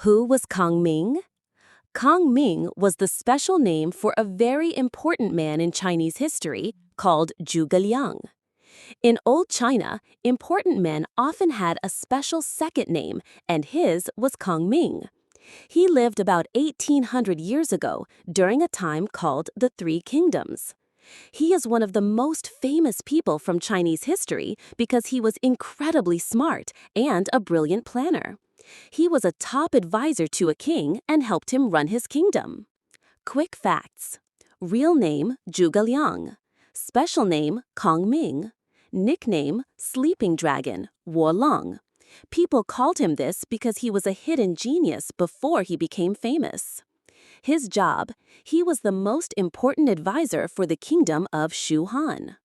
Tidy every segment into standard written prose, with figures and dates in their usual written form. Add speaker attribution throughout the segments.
Speaker 1: Who was Kang Ming? Kang Ming was the special name for a very important man in Chinese history called Zhuge Liang. In Old China, important men often had a special second name, and his was Kang Ming. He lived about 1800 years ago during a time called the Three Kingdoms. He is one of the most famous people from Chinese history because he was incredibly smart and a brilliant planner. He was a top advisor to a king and helped him run his kingdom. Quick facts. Real name, Zhuge Liang. Special name, Kang Ming. Nickname, Sleeping Dragon, Long. People called him this because he was a hidden genius before he became famous. His job, he was the most important advisor for the kingdom of Shu Han.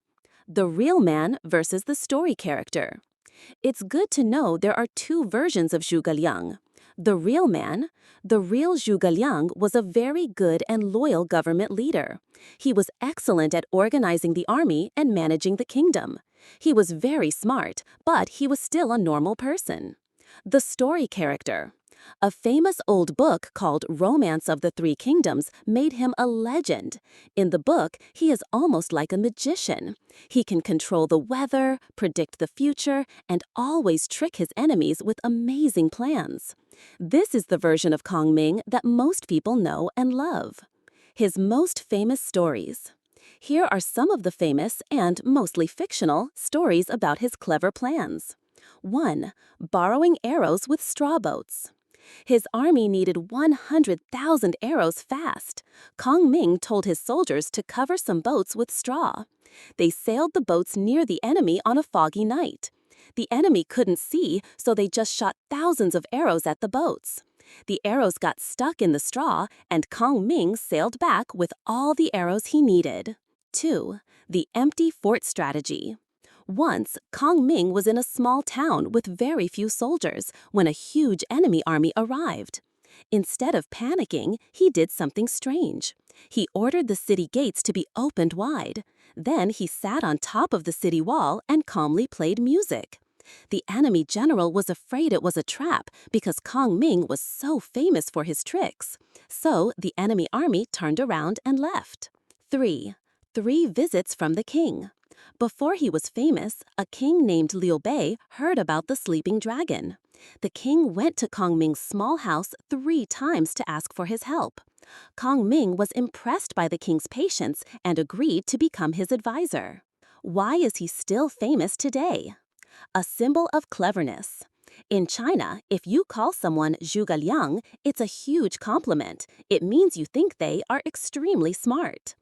Speaker 1: The real man versus the story character. It's good to know there are two versions of Zhuge Liang. The real man, the real Zhuge Liang was a very good and loyal government leader. He was excellent at organizing the army and managing the kingdom. He was very smart, but he was still a normal person. The story character. A famous old book called Romance of the Three Kingdoms made him a legend. In the book, he is almost like a magician. He can control the weather, predict the future, and always trick his enemies with amazing plans. This is the version of Kang Ming that most people know and love. His most famous stories. Here are some of the famous and mostly fictional stories about his clever plans. 1. Borrowing arrows with straw boats. His army needed 100,000 arrows fast. Kang Ming told his soldiers to cover some boats with straw. They sailed the boats near the enemy on a foggy night. The enemy couldn't see, so they just shot thousands of arrows at the boats. The arrows got stuck in the straw, and Kang Ming sailed back with all the arrows he needed. 2. The empty fort strategy. Once, Kang Ming was in a small town with very few soldiers when a huge enemy army arrived. Instead of panicking, he did something strange. He ordered the city gates to be opened wide. Then he sat on top of the city wall and calmly played music. The enemy general was afraid it was a trap because Kang Ming was so famous for his tricks. So the enemy army turned around and left. 3. 3 visits from the king. Before he was famous, a king named Liu Bei heard about the sleeping dragon. The king went to Kang Ming's small house 3 times to ask for his help. Kang Ming was impressed by the king's patience and agreed to become his advisor. Why is he still famous today? A symbol of cleverness. In China, if you call someone Zhuge Liang, it's a huge compliment. It means you think they are extremely smart.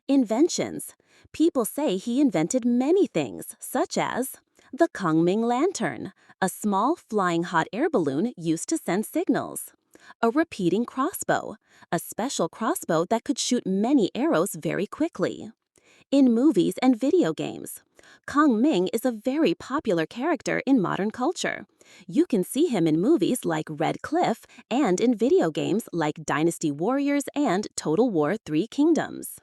Speaker 1: Inventions. People say he invented many things, such as the Kang Ming lantern, a small flying hot air balloon used to send signals. A repeating crossbow, a special crossbow that could shoot many arrows very quickly. In movies and video games, Kang Ming is a very popular character in modern culture. You can see him in movies like Red Cliff and in video games like Dynasty Warriors and Total War Three Kingdoms.